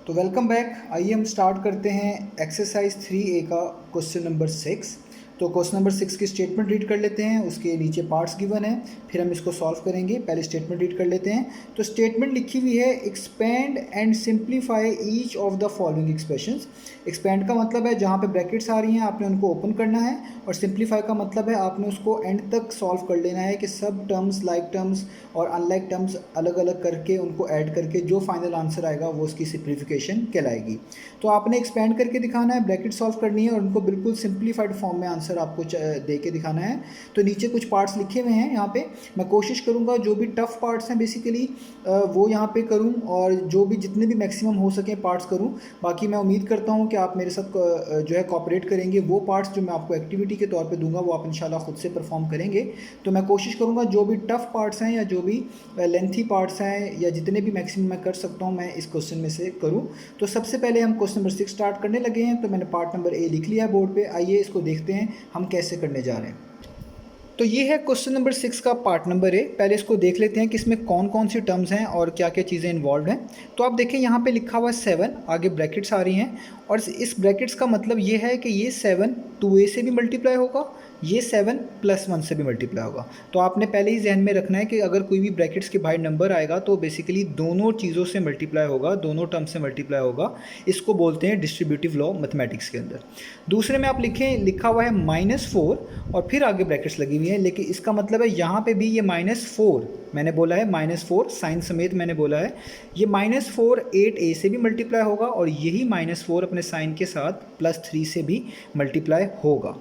तो welcome back. आइए हम स्टार्ट करते हैं एक्सरसाइज 3A का क्वेश्चन नंबर 6। तो क्वेश्चन नंबर 6 की स्टेटमेंट रीड कर लेते हैं, उसके नीचे पार्ट्स गिवन है, फिर हम इसको सॉल्व करेंगे। पहले स्टेटमेंट रीड कर लेते हैं। तो स्टेटमेंट लिखी हुई है expand and simplify each of the following expressions. Expand का मतलब है जहाँ पे ब्रैकेट्स आ रही हैं आपने उनको ओपन करना है, और सिंप्लीफाई का मतलब है आपने उसको एंड तक सॉल्व कर लेना है कि सब टर्म्स, लाइक टर्म्स और अनलाइक टर्म्स अलग अलग करके उनको ऐड करके जो फाइनल आंसर आएगा वो उसकी सिंप्लीफिकेशन कहलाएगी। तो आपने एक्सपेंड करके दिखाना है, ब्रैकेट सॉल्व करनी है और उनको बिल्कुल सिंप्लीफाइड फॉर्म में आंसर आपको दे के दिखाना है। तो नीचे कुछ पार्ट्स लिखे हुए हैं यहाँ पे। मैं कोशिश करूँगा जो भी टफ पार्ट्स हैं बेसिकली वो यहाँ पे करूँ, और जो भी जितने भी मैक्सिमम हो सके पार्ट्स करूँ। बाकी मैं उम्मीद करता हूँ कि आप मेरे साथ जो है कोऑपरेट करेंगे। वो पार्ट्स जो मैं आपको एक्टिविटी के तौर पे दूंगा वो आप इंशाल्लाह खुद से परफॉर्म करेंगे। तो मैं कोशिश करूँगा जो भी टफ पार्ट्स हैं या जो भी लेंथी पार्ट्स हैं या जितने भी मैक्सिमम मैं कर सकता हूँ मैं इस क्वेश्चन में से करूँ। तो सबसे पहले हम क्वेश्चन नंबर 6 स्टार्ट करने लगे हैं। तो मैंने पार्ट नंबर ए लिख लिया है बोर्ड पे। आइए इसको देखते हैं हम कैसे करने जा रहे हैं। तो ये है क्वेश्चन नंबर 6 का पार्ट नंबर ए। पहले इसको देख लेते हैं कि इसमें कौन कौन सी टर्म्स हैं और क्या क्या चीज़ें इन्वॉल्व हैं। तो आप देखें यहाँ पे लिखा हुआ है 7, आगे ब्रैकेट्स आ रही हैं, और इस ब्रैकेट्स का मतलब ये है कि ये 7 2a से भी मल्टीप्लाई होगा, ये 7 +1 से भी मल्टीप्लाई होगा। तो आपने पहले ही जहन में रखना है कि अगर कोई भी ब्रैकेट्स के बाहर नंबर आएगा तो बेसिकली दोनों चीज़ों से मल्टीप्लाई होगा, दोनों टर्म से मल्टीप्लाई होगा। इसको बोलते हैं डिस्ट्रीब्यूटिव लॉ मैथमेटिक्स के अंदर। दूसरे में आप लिखें, लिखा हुआ है -4 और फिर आगे ब्रैकेट्स लगी हुई हैं, लेकिन इसका मतलब है यहाँ पे भी ये -4 मैंने बोला है, -4 साइन समेत मैंने बोला है। ये -4 8a से भी मल्टीप्लाई होगा और यही -4 अपने साइन के साथ +3 से भी मल्टीप्लाई होगा।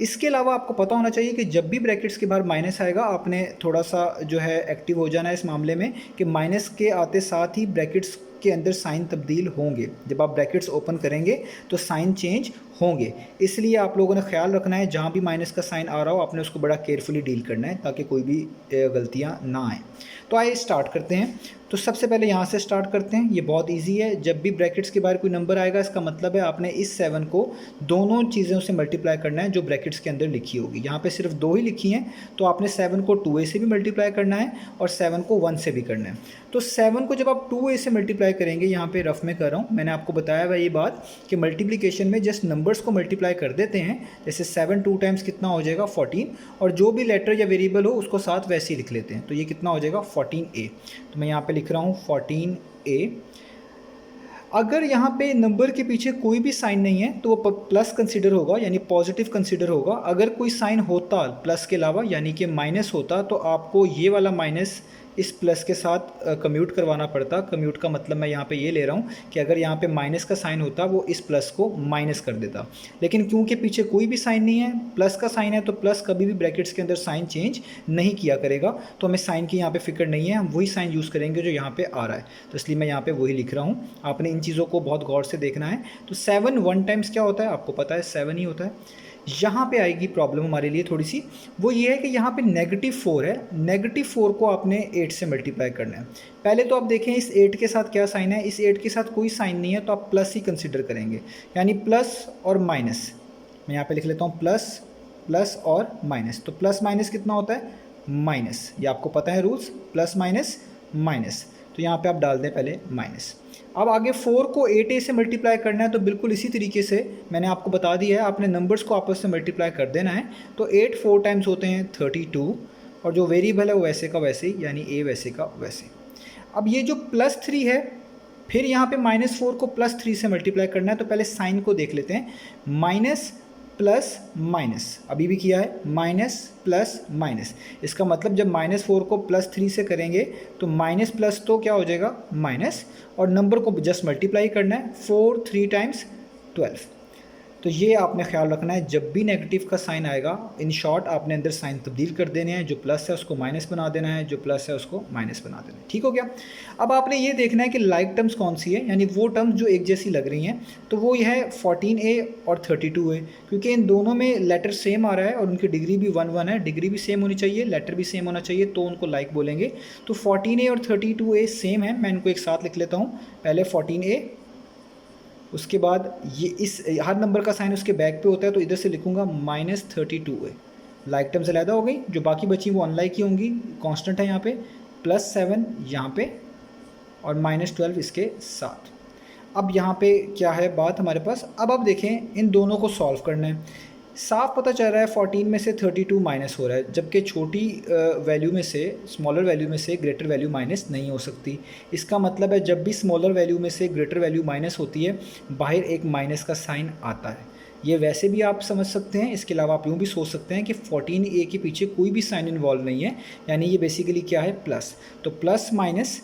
इसके अलावा आपको पता होना चाहिए कि जब भी ब्रैकेट्स के बाहर माइनस आएगा आपने थोड़ा सा जो है एक्टिव हो जाना है इस मामले में कि माइनस के आते साथ ही ब्रैकेट्स के अंदर साइन तब्दील होंगे। जब आप ब्रैकेट्स ओपन करेंगे तो साइन चेंज होंगे, इसलिए आप लोगों ने ख्याल रखना है जहाँ भी माइनस का साइन आ रहा हो आपने उसको बड़ा केयरफुली डील करना है ताकि कोई भी गलतियाँ ना आएँ। तो आइए स्टार्ट करते हैं। तो सबसे पहले यहाँ से स्टार्ट करते हैं। ये बहुत इजी है। जब भी ब्रैकेट्स के बाहर कोई नंबर आएगा इसका मतलब है आपने इस 7 को दोनों चीज़ों से मल्टीप्लाई करना है जो ब्रैकेट्स के अंदर लिखी होगी। यहाँ पे सिर्फ 2 ही लिखी हैं, तो आपने 7 को 2a से भी मल्टीप्लाई करना है और 7 को 1 से भी करना है। तो 7 को जब आप 2a से मल्टीप्लाई करेंगे, यहाँ पे रफ में कर रहा हूँ, मैंने आपको बताया हुआ ये बात कि मल्टीप्लिकेशन में जस्ट नंबर्स को मल्टीप्लाई कर देते हैं। जैसे 7 2 टाइम्स कितना हो जाएगा 14, और जो भी लेटर या वेरिएबल हो उसको साथ वैसे ही लिख लेते हैं। तो ये कितना हो जाएगा 14a। तो मैं यहाँ पे लिख रहा हूँ 14a। अगर यहाँ पे नंबर के पीछे कोई भी साइन नहीं है तो वो प्लस कंसीडर होगा, यानी पॉजिटिव कंसीडर होगा। अगर कोई साइन होता प्लस के अलावा यानी कि माइनस होता तो आपको ये वाला माइनस इस प्लस के साथ कम्यूट करवाना पड़ता। कम्यूट का मतलब मैं यहाँ पे ये ले रहा हूँ कि अगर यहाँ पे माइनस का साइन होता वो इस प्लस को माइनस कर देता, लेकिन क्योंकि पीछे कोई भी साइन नहीं है, प्लस का साइन है, तो प्लस कभी भी ब्रैकेट्स के अंदर साइन चेंज नहीं किया करेगा। तो हमें साइन की यहाँ पे फिक्र नहीं है, हम वही साइन यूज़ करेंगे जो यहाँ पे आ रहा है। तो इसलिए मैं यहाँ पे वही लिख रहा हूँ। आपने इन चीज़ों को बहुत गौर से देखना है। तो 7 1 टाइम्स क्या होता है आपको पता है, 7 ही होता है। यहाँ पे आएगी प्रॉब्लम हमारे लिए थोड़ी सी, वो ये है कि यहाँ पे -4 है। -4 को आपने 8 से मल्टीप्लाई करना है। पहले तो आप देखें इस 8 के साथ क्या साइन है। इस 8 के साथ कोई साइन नहीं है तो आप प्लस ही कंसिडर करेंगे, यानी प्लस और माइनस। मैं यहाँ पे लिख लेता हूँ प्लस, प्लस और माइनस। तो प्लस माइनस कितना होता है माइनस, ये आपको पता है रूल्स, प्लस माइनस माइनस। तो यहाँ पे आप डाल दें पहले माइनस। अब आगे 4 को 8a से मल्टीप्लाई करना है, तो बिल्कुल इसी तरीके से मैंने आपको बता दिया है, आपने नंबर्स को आपस में मल्टीप्लाई कर देना है। तो 8 4 टाइम्स होते हैं 32, और जो वेरिएबल है वो वैसे का वैसे ही, यानी a वैसे का वैसे। अब ये जो +3 है, फिर यहाँ पे -4 को +3 से मल्टीप्लाई करना है। तो पहले साइन को देख लेते हैं, माइनस प्लस माइनस, अभी भी किया है, माइनस प्लस माइनस। इसका मतलब जब -4 को +3 से करेंगे तो माइनस प्लस तो क्या हो जाएगा माइनस, और नंबर को जस्ट मल्टीप्लाई करना है। 4 3 टाइम्स 12। तो ये आपने ख्याल रखना है, जब भी नेगेटिव का साइन आएगा, इन शॉर्ट आपने अंदर साइन तब्दील कर देने हैं। जो प्लस है उसको माइनस बना देना है, जो प्लस है उसको माइनस बना देना है। ठीक हो गया। अब आपने ये देखना है कि लाइक टर्म्स कौन सी है, यानी वो टर्म्स जो एक जैसी लग रही हैं। तो वो ये है 14a और 32a, क्योंकि इन दोनों में लेटर सेम आ रहा है और उनकी डिग्री भी 1 1 है। डिग्री भी सेम होनी चाहिए, लेटर भी सेम होना चाहिए, तो उनको लाइक बोलेंगे। तो 14a और 32a सेम है। मैं इनको एक साथ लिख लेता हूँ। पहले 14a, उसके बाद ये इस हर नंबर का साइन उसके बैक पे होता है, तो इधर से लिखूंगा -32a। लाइक टर्म्स अलहदा हो गई, जो बाकी बची वो अनलाइक ही होंगी। कांस्टेंट है यहाँ पे, +7 यहाँ पे और -12 इसके साथ। अब यहाँ पे क्या है बात हमारे पास, अब आप देखें इन दोनों को सॉल्व करना है। साफ पता चल रहा है 14 में से 32 माइनस हो रहा है, जबकि छोटी वैल्यू में से, स्मॉलर वैल्यू में से ग्रेटर वैल्यू माइनस नहीं हो सकती। इसका मतलब है जब भी स्मॉलर वैल्यू में से ग्रेटर वैल्यू माइनस होती है, बाहर एक माइनस का साइन आता है। ये वैसे भी आप समझ सकते हैं, इसके अलावा आप यूँ भी सोच सकते हैं कि 14a के पीछे कोई भी साइन इन्वॉल्व नहीं है, यानी ये बेसिकली क्या है, प्लस। तो प्लस माइनस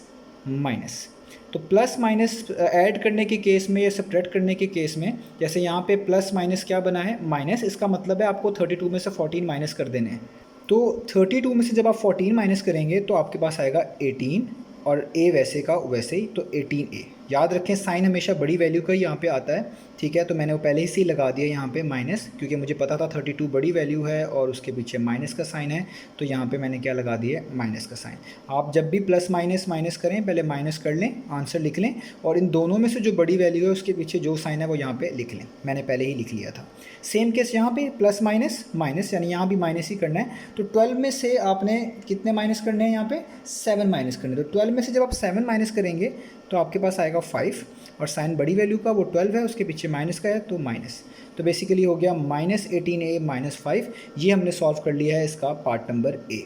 माइनस, तो प्लस माइनस ऐड करने के केस में या सब्ट्रैक्ट करने के केस में, जैसे यहाँ पे प्लस माइनस क्या बना है, माइनस, इसका मतलब है आपको 32 में से 14 माइनस कर देने हैं। तो 32 में से जब आप 14 माइनस करेंगे तो आपके पास आएगा 18, और a वैसे का वैसे ही, तो 18a। याद रखें साइन हमेशा बड़ी वैल्यू का ही यहाँ पे आता है, ठीक है। तो मैंने वो पहले ही से लगा दिया यहाँ पे माइनस, क्योंकि मुझे पता था 32 बड़ी वैल्यू है और उसके पीछे माइनस का साइन है, तो यहाँ पे मैंने क्या लगा दिया, माइनस का साइन। आप जब भी प्लस माइनस माइनस करें पहले माइनस कर लें, आंसर लिख लें, और इन दोनों में से जो बड़ी वैल्यू है उसके पीछे जो साइन है वो यहाँ पे लिख लें। मैंने पहले ही लिख लिया था। सेम केस यहाँ पे प्लस माइनस माइनस, यानी यहाँ भी माइनस ही करना है। तो 12 में से आपने कितने माइनस करने हैं, यहाँ पे 7 माइनस करने। तो 12 में से जब आप 7 माइनस करेंगे तो आपके पास आएगा 5, और साइन बड़ी वैल्यू का वो 12 है, उसके पीछे माइनस का है तो माइनस। तो बेसिकली हो गया -18a -5। ये हमने सॉल्व कर लिया है इसका पार्ट नंबर ए।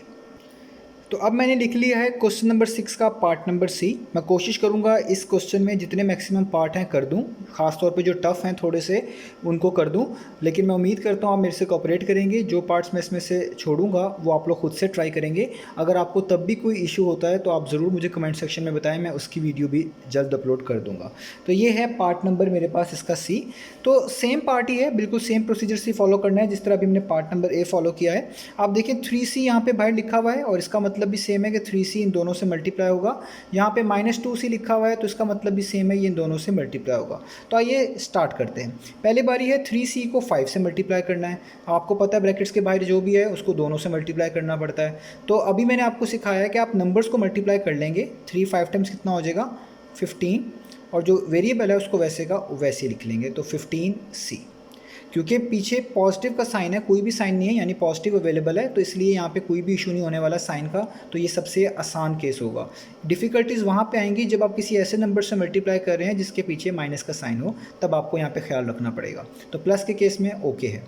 तो अब मैंने लिख लिया है क्वेश्चन नंबर 6 का पार्ट नंबर सी। मैं कोशिश करूंगा इस क्वेश्चन में जितने मैक्सिमम पार्ट हैं कर दूं, खासतौर पे जो टफ़ हैं थोड़े से उनको कर दूं, लेकिन मैं उम्मीद करता हूं आप मेरे से कोऑपरेट करेंगे। जो पार्ट्स मैं इसमें से छोड़ूंगा वो आप लोग खुद से ट्राई करेंगे। अगर आपको तब भी कोई इशू होता है तो आप ज़रूर मुझे कमेंट सेक्शन में बताएं, मैं उसकी वीडियो भी जल्द अपलोड कर दूँगा। तो ये है पार्ट नंबर मेरे पास इसका सी। तो सेम पार्ट ही है, बिल्कुल सेम प्रोसीजर से फॉलो करना है जिस तरह अभी हमने पार्ट नंबर ए फॉलो किया है। आप देखिए 3c यहाँ पे बाहर लिखा हुआ है, और इसका मतलब भी सेम है कि 3c इन दोनों से मल्टीप्लाई होगा। यहाँ पे -2c लिखा हुआ है तो इसका मतलब भी सेम है, ये इन दोनों से मल्टीप्लाई होगा। तो आइए स्टार्ट करते हैं। पहले बारी है 3c को 5 से मल्टीप्लाई करना है। आपको पता है ब्रैकेट्स के बाहर जो भी है उसको दोनों से मल्टीप्लाई करना पड़ता है। तो अभी मैंने आपको सिखाया है कि आप नंबर्स को मल्टीप्लाई कर लेंगे। 3 5 टाइम्स कितना हो जाएगा, 15, और जो वेरिएबल है उसको वैसे का वैसे लिख लेंगे, तो 15c। क्योंकि पीछे पॉजिटिव का साइन है, कोई भी साइन नहीं है, यानी पॉजिटिव अवेलेबल है, तो इसलिए यहाँ पे कोई भी इशू नहीं होने वाला साइन का। तो ये सबसे आसान केस होगा। डिफ़िकल्टीज़ वहाँ पे आएंगी जब आप किसी ऐसे नंबर से मल्टीप्लाई कर रहे हैं जिसके पीछे माइनस का साइन हो, तब आपको यहाँ पे ख्याल रखना पड़ेगा। तो प्लस के केस में ओके है।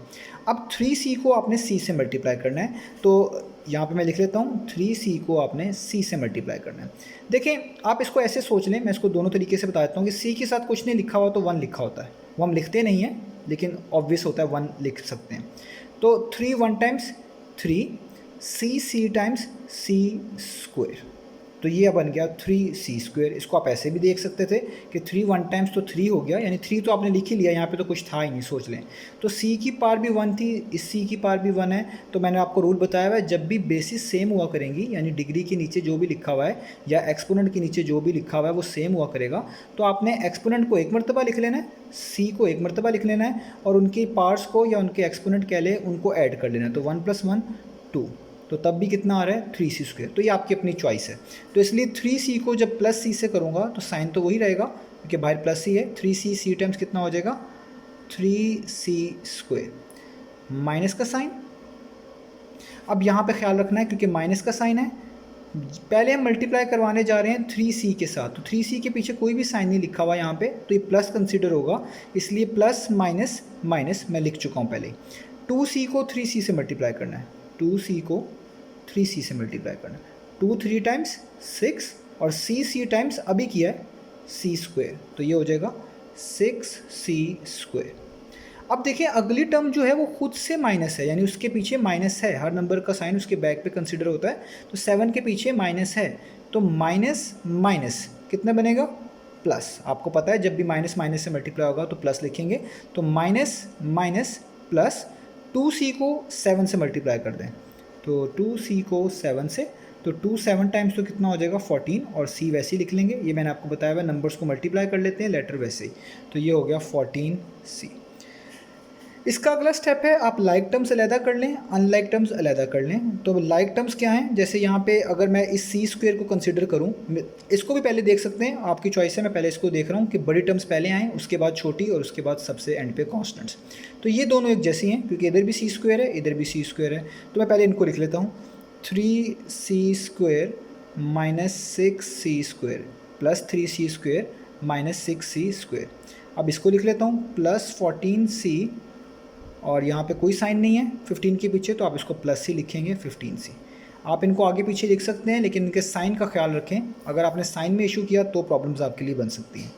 अब 3c को आपने c से मल्टीप्लाई करना है, तो यहाँ पे मैं लिख लेता हूँ 3c को आपने c से मल्टीप्लाई करना है। देखें आप इसको ऐसे सोच लें, मैं इसको दोनों तरीके से बता देता हूँ कि c के साथ कुछ नहीं लिखा हुआ तो 1 लिखा होता है। वो हम लिखते नहीं हैं, लेकिन ऑब्वियस होता है 1 लिख सकते हैं। तो 3 1 times 3, c times c square, तो ये बन गया 3c स्क्वायर। इसको आप ऐसे भी देख सकते थे कि 3 1 टाइम्स तो 3 हो गया, यानी 3 तो आपने लिख ही लिया, यहाँ पे तो कुछ था ही नहीं, सोच लें। तो c की पावर भी 1 थी, इस c की पावर भी 1 है। तो मैंने आपको रूल बताया हुआ है, जब भी बेसिस सेम हुआ करेंगी, यानी डिग्री के नीचे जो भी लिखा हुआ है या एक्सपोनेंट के नीचे जो भी लिखा हुआ है वो सेम हुआ करेगा, तो आपने एक्सपोनेंट को एक मरतबा लिख लेना है, c को एक मरतबा लिख लेना है, और उनकी पार्ट्स को या उनके एक्सपोनेंट कह लें उनको ऐड कर लेना है। तो 1 + 1 2, तो तब भी कितना आ रहा है 3c स्क्वायर। तो ये आपकी अपनी चॉइस है। तो इसलिए 3c को जब +c से करूँगा तो साइन तो वही रहेगा, क्योंकि बाहर प्लस ही है। 3c c टाइम्स कितना हो जाएगा 3c स्क्वायर, माइनस का साइन। अब यहाँ पे ख्याल रखना है क्योंकि माइनस का साइन है, पहले हम मल्टीप्लाई करवाने जा रहे हैं 3c के साथ, तो 3c के पीछे कोई भी साइन नहीं लिखा हुआ यहाँ पे, तो ये प्लस कंसीडर होगा, इसलिए प्लस माइनस माइनस मैं लिख चुका हूँ पहले। 2c को 3c से मल्टीप्लाई करना है, 2c को 3c से मल्टीप्लाई करना है, 2 3 टाइम्स 6, और c टाइम्स अभी किया है c स्क्वायर, तो ये हो जाएगा 6c स्क्वायर। अब देखिए अगली टर्म जो है वो खुद से माइनस है, यानी उसके पीछे माइनस है, हर नंबर का साइन उसके बैक पे कंसीडर होता है। तो 7 के पीछे माइनस है, तो माइनस माइनस कितना बनेगा प्लस। आपको पता है जब भी माइनस माइनस से मल्टीप्लाई होगा तो प्लस लिखेंगे। तो माइनस माइनस प्लस, 2c को 7 से मल्टीप्लाई कर दें, तो 2c को 7 से, तो 2 7 टाइम्स तो कितना हो जाएगा 14, और c वैसे ही लिख लेंगे। ये मैंने आपको बताया हुआ नंबर्स को मल्टीप्लाई कर लेते हैं लेटर वैसे ही, तो ये हो गया 14c। इसका अगला स्टेप है आप लाइक टर्म्स अलहदा कर लें, अनलाइक टर्म्स अलहदा कर लें। तो लाइक टर्म्स क्या हैं, जैसे यहाँ पे अगर मैं इस c स्क्वायर को कंसिडर करूँ, इसको भी पहले देख सकते हैं, आपकी चॉइस है। मैं पहले इसको देख रहा हूँ कि बड़ी टर्म्स पहले आएँ, उसके बाद छोटी, और उसके बाद सबसे एंड पे कॉन्स्टेंट्स। तो ये दोनों एक जैसी हैं, क्योंकि इधर भी c स्क्वायर है, इधर भी c स्क्वायर है। तो मैं पहले इनको लिख लेता हूँ, 3c square minus 6c square plus 3c square -6c²। अब इसको लिख लेता हूँ +14c, और यहाँ पे कोई साइन नहीं है 15 के पीछे, तो आप इसको प्लस ही लिखेंगे 15c। आप इनको आगे पीछे लिख सकते हैं, लेकिन इनके साइन का ख्याल रखें, अगर आपने साइन में इशू किया तो प्रॉब्लम्स आपके लिए बन सकती हैं।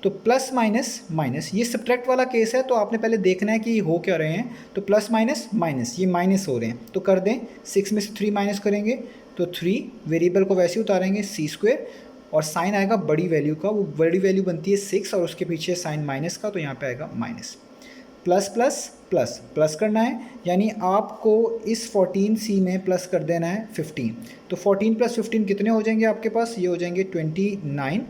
तो प्लस माइनस माइनस, ये सब्ट्रैक्ट वाला केस है, तो आपने पहले देखना है कि हो क्या रहे हैं। तो प्लस माइनस माइनस, ये माइनस हो रहे हैं, तो कर दें 6 में से 3 माइनस करेंगे तो 3, वेरिएबल को वैसे ही उतारेंगे c², और साइन आएगा बड़ी वैल्यू का, वो बड़ी वैल्यू बनती है 6 और उसके पीछे साइन माइनस का, तो यहाँ पे आएगा minus. Plus plus plus plus करना है, यानी आपको इस 14c में प्लस कर देना है 15। तो 14 + 15 कितने हो जाएंगे आपके पास, ये हो जाएंगे 29।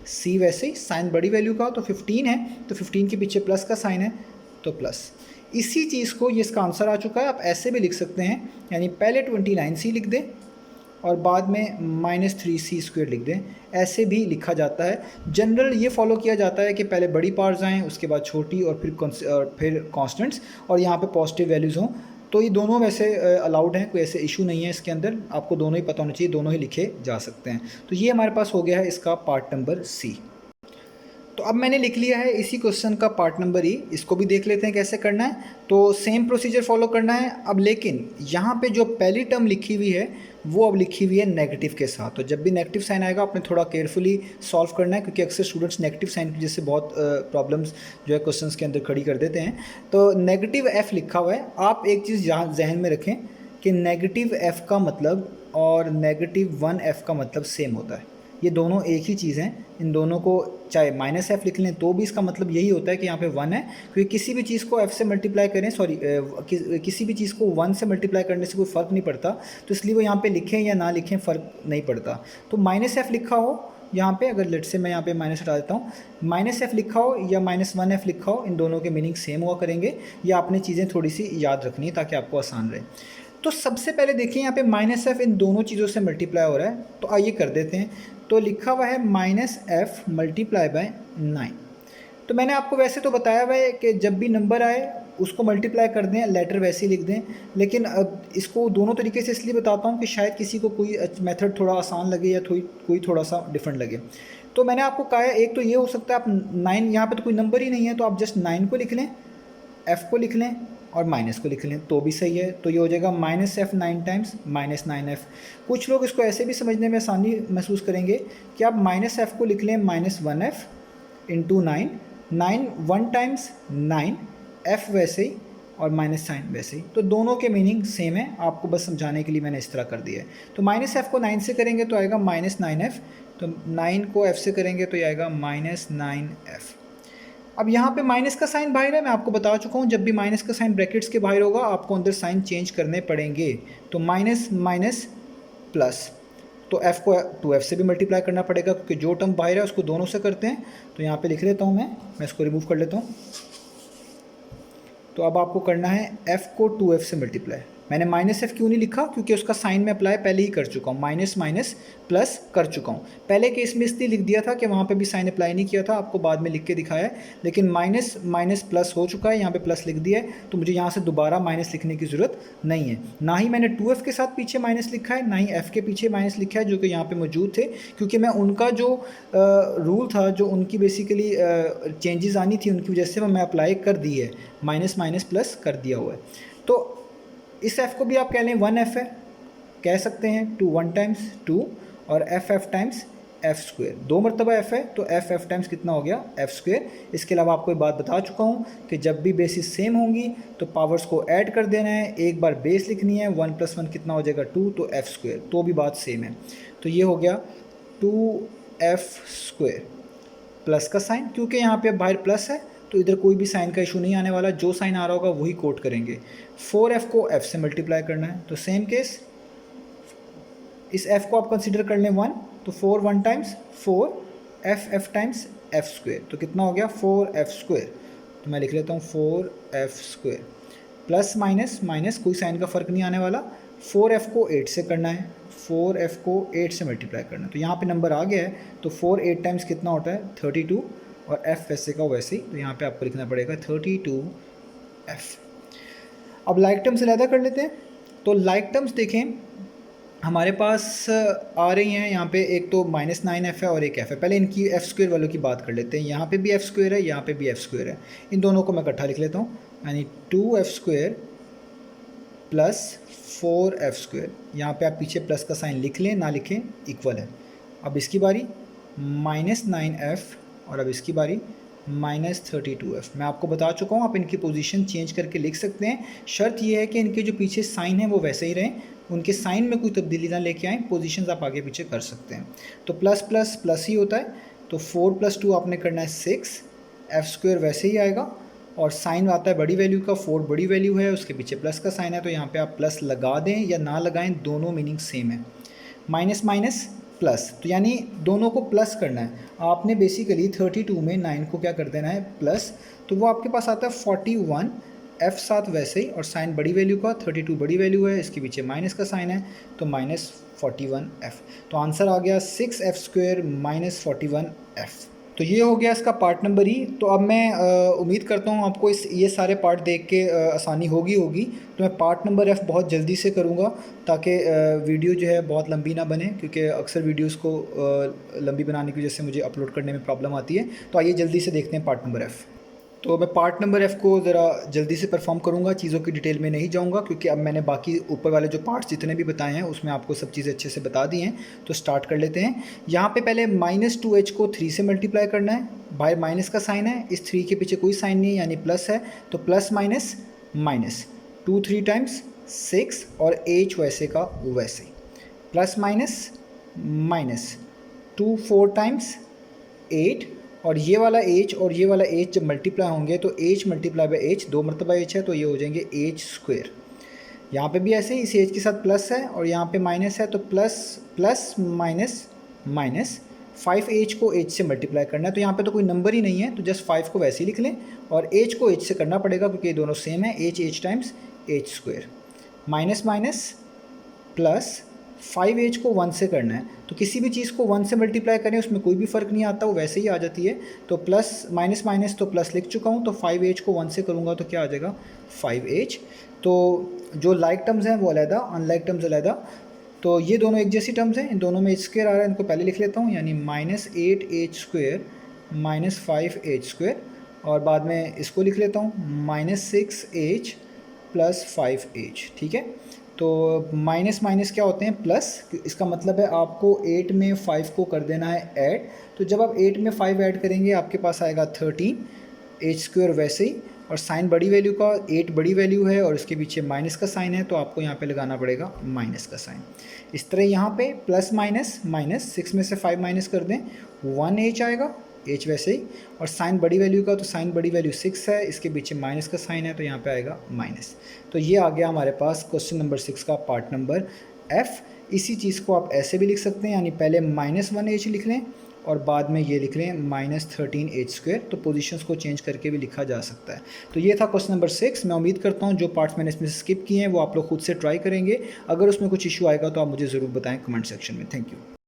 c वैसे ही साइन बड़ी वैल्यू का, तो 15 है, तो 15 के पीछे प्लस का साइन है तो प्लस। इसी चीज़ को, ये इसका आंसर आ चुका है, आप ऐसे भी लिख सकते हैं, यानी पहले 29c लिख दें और बाद में -3c² लिख दें, ऐसे भी लिखा जाता है। जनरल ये फॉलो किया जाता है कि पहले बड़ी पार्ट्स आएँ, उसके बाद छोटी, और फिर कांस्टेंट्स, और यहाँ पे पॉजिटिव वैल्यूज़ हों। तो ये दोनों वैसे अलाउड हैं, कोई ऐसे इशू नहीं है इसके अंदर, आपको दोनों ही पता होना चाहिए, दोनों ही लिखे जा सकते हैं। तो ये हमारे पास हो गया है इसका पार्ट नंबर सी। तो अब मैंने लिख लिया है इसी क्वेश्चन का पार्ट नंबर ई, इसको भी देख लेते हैं कैसे करना है। तो सेम प्रोसीजर फॉलो करना है अब, लेकिन यहाँ पे जो पहली टर्म लिखी हुई है वो अब लिखी हुई है नेगेटिव के साथ। तो जब भी नेगेटिव साइन आएगा आपने थोड़ा केयरफुली सॉल्व करना है, क्योंकि अक्सर स्टूडेंट्स नेगेटिव साइन की वजह से बहुत प्रॉब्लम्स जो है क्वेश्चंस के अंदर खड़ी कर देते हैं। तो नेगेटिव एफ़ लिखा हुआ है, आप एक चीज़ यहाँ जहन में रखें कि नेगेटिव एफ़ का मतलब और -1f का मतलब सेम होता है, ये दोनों एक ही चीज़ हैं। इन दोनों को चाहे -f लिख लें तो भी इसका मतलब यही होता है कि यहाँ पे 1 है, क्योंकि किसी भी चीज़ को f से मल्टीप्लाई करें, किसी भी चीज़ को 1 से मल्टीप्लाई करने से कोई फ़र्क नहीं पड़ता, तो इसलिए वो यहाँ पे लिखें या ना लिखें फ़र्क नहीं पड़ता। तो -f लिखा हो यहाँ पे, अगर लेट से मैं यहाँ पे माइनस हटा देता हूँ, -f लिखा हो या -1f लिखा हो, इन दोनों के मीनिंग सेम हुआ करेंगे। या आपने चीज़ें थोड़ी सी याद रखनी है ताकि आपको आसान रहे। तो सबसे पहले देखिए यहाँ पे -f इन दोनों चीज़ों से मल्टीप्लाई हो रहा है, तो आइए कर देते हैं। तो लिखा हुआ है -f × 9। तो मैंने आपको वैसे तो बताया हुआ है कि जब भी नंबर आए उसको मल्टीप्लाई कर दें, लेटर वैसे ही लिख दें, लेकिन अब इसको दोनों तरीके से इसलिए बताता हूँ कि शायद किसी को कोई मेथड थोड़ा आसान लगे या कोई थोड़ा सा डिफरेंट लगे। तो मैंने आपको कहा है, एक तो ये हो सकता है आप 9, यहाँ पे तो कोई नंबर ही नहीं है, तो आप जस्ट 9 को लिख लें, f को लिख लें और माइनस को लिख लें तो भी सही है। तो ये हो जाएगा -f 9 टाइम्स -9f। कुछ लोग इसको ऐसे भी समझने में आसानी महसूस करेंगे कि आप -f को लिख लें -1f × 9, 9 1 टाइम्स 9, f वैसे ही और माइनस साइन वैसे ही, तो दोनों के मीनिंग सेम है। आपको बस समझाने के लिए मैंने इस तरह कर दिया है। तो -f को 9 से करेंगे तो आएगा -9f, तो 9 को f से करेंगे तो ये आएगा -9f। अब यहाँ पे माइनस का साइन बाहर है, मैं आपको बता चुका हूँ, जब भी माइनस का साइन ब्रैकेट्स के बाहर होगा आपको अंदर साइन चेंज करने पड़ेंगे। तो माइनस माइनस प्लस, तो f को 2f से भी मल्टीप्लाई करना पड़ेगा, क्योंकि जो टर्म बाहर है उसको दोनों से करते हैं। तो यहाँ पे लिख लेता हूँ मैं इसको रिमूव कर लेता हूँ। तो अब आपको करना है f को 2f से मल्टीप्लाई। मैंने -f क्यों नहीं लिखा, क्योंकि उसका साइन में अप्लाई पहले ही कर चुका हूँ, माइनस माइनस प्लस कर चुका हूँ। पहले केस में इसलिए लिख दिया था कि वहाँ पे भी साइन अप्लाई नहीं किया था, आपको बाद में लिख के दिखाया है, लेकिन माइनस माइनस प्लस हो चुका है, यहाँ पे प्लस लिख दिया है, तो मुझे यहाँ से दोबारा माइनस लिखने की ज़रूरत नहीं है। ना ही मैंने 2f के साथ पीछे माइनस लिखा है, ना ही f के पीछे माइनस लिखा है, जो कि यहाँ पर मौजूद थे, क्योंकि मैं उनका जो रूल था, जो उनकी बेसिकली चेंजेस आनी थी, उनकी वजह से मैं अप्लाई कर दी है, माइनस माइनस प्लस कर दिया हुआ है। तो इस f को भी आप कह लें 1f है, कह सकते हैं 2 1 टाइम्स 2 और f टाइम्स f², 2 मरतबा f है तो f टाइम्स कितना हो गया f²। इसके अलावा आपको एक बात बता चुका हूँ कि जब भी बेसिस सेम होंगी तो पावर्स को ऐड कर देना है, एक बार बेस लिखनी है, 1 + 1 कितना हो जाएगा 2, तो f², तो भी बात सेम है। तो ये हो गया 2f² प्लस का साइन, क्योंकि यहाँ पे बाहर प्लस है तो इधर कोई भी साइन का इशू नहीं आने वाला, जो साइन आ रहा होगा वही कोट करेंगे। 4f को f से मल्टीप्लाई करना है, तो सेम केस, इस f को आप कंसीडर कर लें 1, तो 4 1 टाइम्स 4 f टाइम्स f², तो कितना हो गया 4f²। तो मैं लिख लेता हूँ 4f² प्लस माइनस माइनस, कोई साइन का फ़र्क नहीं आने वाला। 4f को 8 से करना है, 4f को 8 से मल्टीप्लाई करना है, तो यहाँ पे नंबर आ गया है। तो 4 8 टाइम्स कितना होता है 32, और f वैसे का वैसे ही, तो यहाँ पे आपको लिखना पड़ेगा 32f। अब लाइक टर्म्स अलहदा कर लेते हैं। तो लाइक टर्म्स देखें, हमारे पास आ रही हैं यहाँ पे एक तो -9f है और एक f है। पहले इनकी एफ़ स्क्वेयर वालों की बात कर लेते हैं। यहाँ पे भी एफ़ स्क्वेयर है, यहाँ पे भी एफ़ स्क्वेयर है। इन दोनों को मैं इकट्ठा लिख लेता हूँ, यानी 2f square plus 4f square. यहाँ पे आप पीछे प्लस का साइन लिख लें, ना लिखें, इक्वल है। अब इसकी बारी -9f और अब इसकी बारी -32f। मैं आपको बता चुका हूँ, आप इनकी पोजीशन चेंज करके लिख सकते हैं। शर्त ये है कि इनके जो पीछे साइन है वो वैसे ही रहें, उनके साइन में कोई तब्दीली ना लेके आएँ। पोजीशंस आप आगे पीछे कर सकते हैं। तो प्लस प्लस प्लस ही होता है, तो 4 + 2 आपने करना है 6, एफ़ स्क्वेयर वैसे ही आएगा और साइन आता है बड़ी वैल्यू का, 4 बड़ी वैल्यू है, उसके पीछे प्लस का साइन है, तो यहाँ पे आप प्लस लगा दें या ना लगाएं, दोनों मीनिंग सेम है। माइनस माइनस प्लस, तो यानी दोनों को प्लस करना है आपने। बेसिकली 32 में 9 को क्या कर देना है, प्लस, तो वो आपके पास आता है 41, एफ साथ वैसे ही, और साइन बड़ी वैल्यू का, 32 बड़ी वैल्यू है, इसके पीछे माइनस का साइन है, तो -41f। तो आंसर आ गया 6f स्क्वेयर -41f। तो ये हो गया इसका पार्ट नंबर ई। तो अब मैं उम्मीद करता हूँ आपको ये सारे पार्ट देख के आसानी होगी। तो मैं पार्ट नंबर एफ़ बहुत जल्दी से करूँगा ताकि वीडियो जो है बहुत लंबी ना बने, क्योंकि अक्सर वीडियोस को लंबी बनाने की वजह से मुझे अपलोड करने में प्रॉब्लम आती है। तो आइए जल्दी से देखते हैं पार्ट नंबर एफ़। तो मैं पार्ट नंबर एफ़ को ज़रा जल्दी से परफॉर्म करूँगा, चीज़ों की डिटेल में नहीं जाऊँगा, क्योंकि अब मैंने बाकी ऊपर वाले जो पार्ट्स जितने भी बताए हैं उसमें आपको सब चीज़ें अच्छे से बता दी हैं। तो स्टार्ट कर लेते हैं। यहाँ पे पहले -2h को 3 से मल्टीप्लाई करना है। बाहर माइनस का साइन है, इस 3 के पीछे कोई साइन नहीं है, यानी प्लस है, तो प्लस माइनस माइनस, 2 3 टाइम्स 6 और h वैसे का वैसे, प्लस माइनस माइनस, 2 4 टाइम्स 8, और ये वाला h और ये वाला h जब मल्टीप्लाई होंगे तो h मल्टीप्लाई बाई h, 2 मरतबा h है, तो ये हो जाएंगे h स्क्वेयर। यहाँ पे भी ऐसे ही, इस h के साथ प्लस है और यहाँ पे माइनस है, तो plus plus minus minus, 5h को h से मल्टीप्लाई करना है। तो यहाँ पे तो कोई नंबर ही नहीं है, तो जस्ट 5 को वैसे ही लिख लें, और h को h से करना पड़ेगा क्योंकि ये दोनों सेम है, h times h square, minus minus plus 5h को 1 से करना है। तो किसी भी चीज़ को 1 से मल्टीप्लाई करें उसमें कोई भी फ़र्क नहीं आता, वो वैसे ही आ जाती है। तो प्लस माइनस माइनस तो प्लस लिख चुका हूँ, तो 5h को 1 से करूँगा तो क्या आ जाएगा, 5h। तो जो लाइक टर्म्स हैं वो अलहदा, अनलाइक टर्म्स अलहदा। तो ये दोनों एक जैसी टर्म्स हैं, इन दोनों में h स्क्वेयर आ रहा है, इनको पहले लिख लेता हूँ, यानी -8h स्क्वेयर -5h स्क्वेयर, और बाद में इसको लिख लेता हूँ -6h + 5h। ठीक है, तो माइनस माइनस क्या होते हैं, प्लस, इसका मतलब है आपको 8 में 5 को कर देना है ऐड। तो जब आप 8 में 5 ऐड करेंगे आपके पास आएगा 13, h स्क्वेयर वैसे ही, और साइन बड़ी वैल्यू का, 8 बड़ी वैल्यू है और इसके पीछे माइनस का साइन है, तो आपको यहाँ पे लगाना पड़ेगा माइनस का साइन। इस तरह यहाँ पे प्लस माइनस माइनस, 6 में से 5 माइनस कर दें, 1h आएगा, h वैसे ही, और साइन बड़ी वैल्यू का, तो साइन बड़ी वैल्यू 6 है, इसके पीछे माइनस का साइन है, तो यहाँ पे आएगा माइनस। तो ये आ गया हमारे पास क्वेश्चन नंबर 6 का पार्ट नंबर f। इसी चीज़ को आप ऐसे भी लिख सकते हैं, यानी पहले -1h लिख लें और बाद में ये लिख लें -13h स्क्वेयर। तो पोजीशंस को चेंज करके भी लिखा जा सकता है। तो ये था क्वेश्चन नंबर 6। मैं उम्मीद करता हूँ जो पार्ट्स मैंने इसमें स्किप किए हैं वो आप लोग खुद से ट्राई करेंगे। अगर उसमें कुछ इशू आएगा तो आप मुझे ज़रूर बताएं कमेंट सेक्शन में। Thank you.